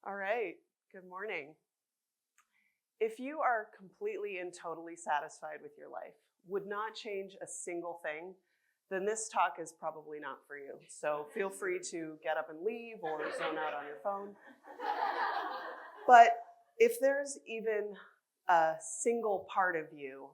All right, good morning. If you are completely and totally satisfied with your life, would not change a single thing, then this talk is probably not for you. So feel free to get up and leave or zone out on your phone. But if there's even a single part of you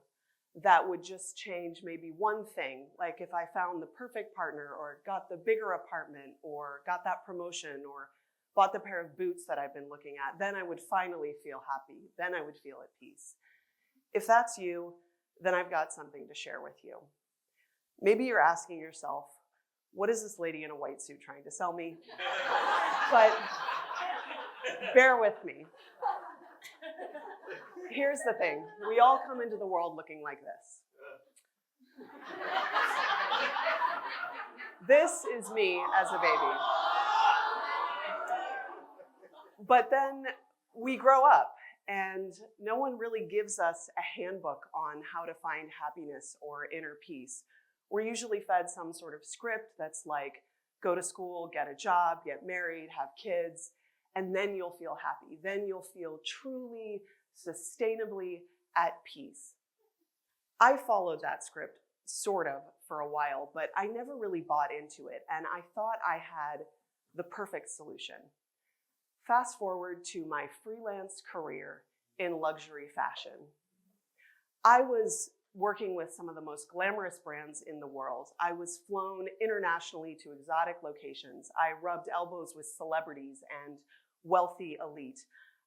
that would just change maybe one thing, like if I found the perfect partner or got the bigger apartment or got that promotion or bought the pair of boots that I've been looking at, then I would finally feel happy. Then I would feel at peace. If that's you, then I've got something to share with you. Maybe you're asking yourself, what is this lady in a white suit trying to sell me? But bear with me. Here's the thing. We all come into the world looking like this. This is me as a baby. But then we grow up and no one really gives us a handbook on how to find happiness or inner peace. We're usually fed some sort of script that's like, go to school, get a job, get married, have kids, and then you'll feel happy. Then you'll feel truly, sustainably at peace. I followed that script sort of for a while, but I never really bought into it, and I thought I had the perfect solution. Fast forward to my freelance career in luxury fashion. I was working with some of the most glamorous brands in the world. I was flown internationally to exotic locations. I rubbed elbows with celebrities and wealthy elite.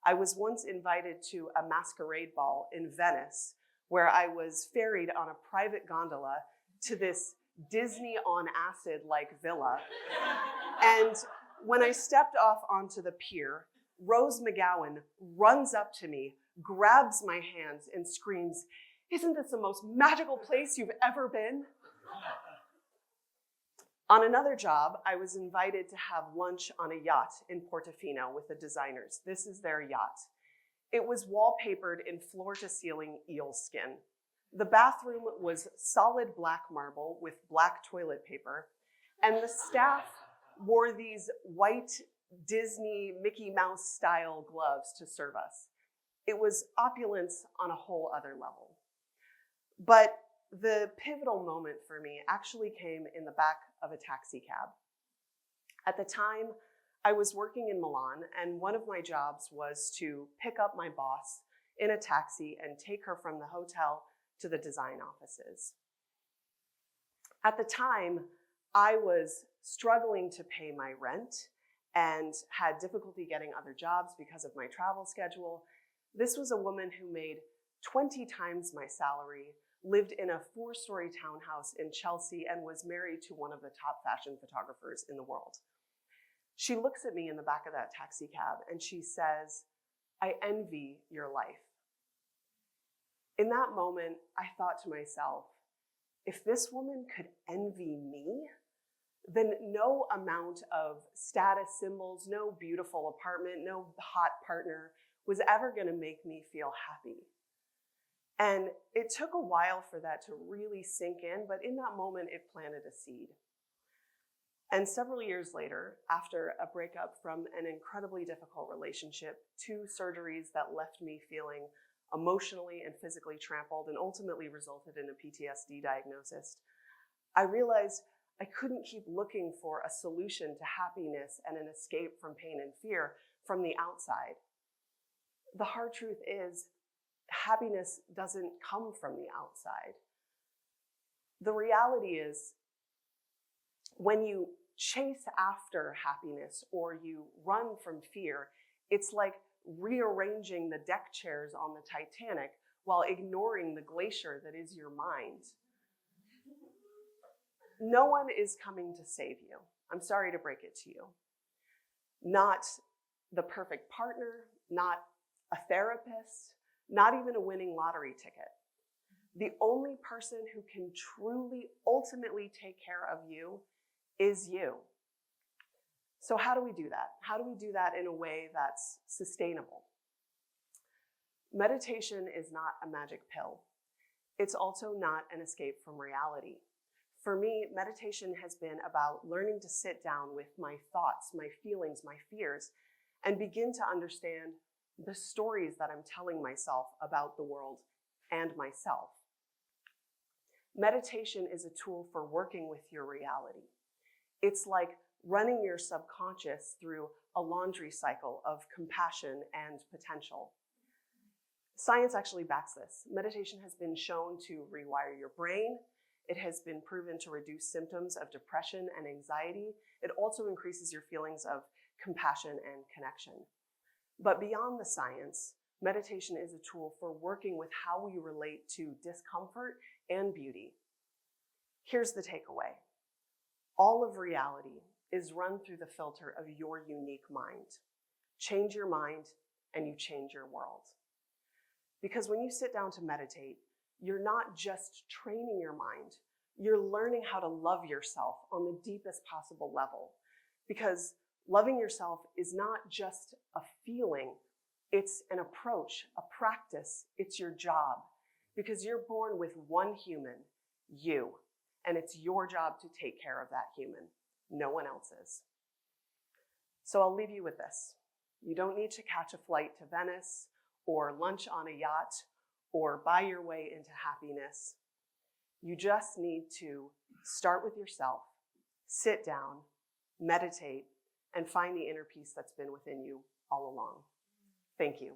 I was once invited to a masquerade ball in Venice, where I was ferried on a private gondola to this Disney on acid-like villa. And when I stepped off onto the pier, Rose McGowan runs up to me, grabs my hands, and screams, "Isn't this the most magical place you've ever been?" On another job, I was invited to have lunch on a yacht in Portofino with the designers. This is their yacht. It was wallpapered in floor-to-ceiling eel skin. The bathroom was solid black marble with black toilet paper, and the staff wore these white Disney Mickey Mouse style gloves to serve us. It was opulence on a whole other level. But the pivotal moment for me actually came in the back of a taxi cab. At the time, I was working in Milan, and one of my jobs was to pick up my boss in a taxi and take her from the hotel to the design offices. At the time, I was struggling to pay my rent and had difficulty getting other jobs because of my travel schedule. This was a woman who made 20 times my salary, lived in a 4-story townhouse in Chelsea, and was married to one of the top fashion photographers in the world. She looks at me in the back of that taxi cab and she says, "I envy your life." In that moment, I thought to myself, if this woman could envy me, then no amount of status symbols, no beautiful apartment, no hot partner was ever going to make me feel happy. And it took a while for that to really sink in, but in that moment, it planted a seed. And several years later, after a breakup from an incredibly difficult relationship, 2 surgeries that left me feeling emotionally and physically trampled and ultimately resulted in a PTSD diagnosis, I realized I couldn't keep looking for a solution to happiness and an escape from pain and fear from the outside. The hard truth is, happiness doesn't come from the outside. The reality is, when you chase after happiness or you run from fear, it's like rearranging the deck chairs on the Titanic while ignoring the glacier that is your mind. No one is coming to save you. I'm sorry to break it to you. Not the perfect partner, not a therapist, not even a winning lottery ticket. The only person who can truly, ultimately take care of you is you. So how do we do that? How do we do that in a way that's sustainable? Meditation is not a magic pill. It's also not an escape from reality. For me, meditation has been about learning to sit down with my thoughts, my feelings, my fears, and begin to understand the stories that I'm telling myself about the world and myself. Meditation is a tool for working with your reality. It's like running your subconscious through a laundry cycle of compassion and potential. Science actually backs this. Meditation has been shown to rewire your brain. It has been proven to reduce symptoms of depression and anxiety. It also increases your feelings of compassion and connection. But beyond the science, meditation is a tool for working with how we relate to discomfort and beauty. Here's the takeaway. All of reality is run through the filter of your unique mind. Change your mind and you change your world. Because when you sit down to meditate, you're not just training your mind, you're learning how to love yourself on the deepest possible level. Because loving yourself is not just a feeling, it's an approach, a practice, it's your job. Because you're born with one human, you, and it's your job to take care of that human, no one else's. So I'll leave you with this. You don't need to catch a flight to Venice or lunch on a yacht or buy your way into happiness. You just need to start with yourself, sit down, meditate, and find the inner peace that's been within you all along. Thank you.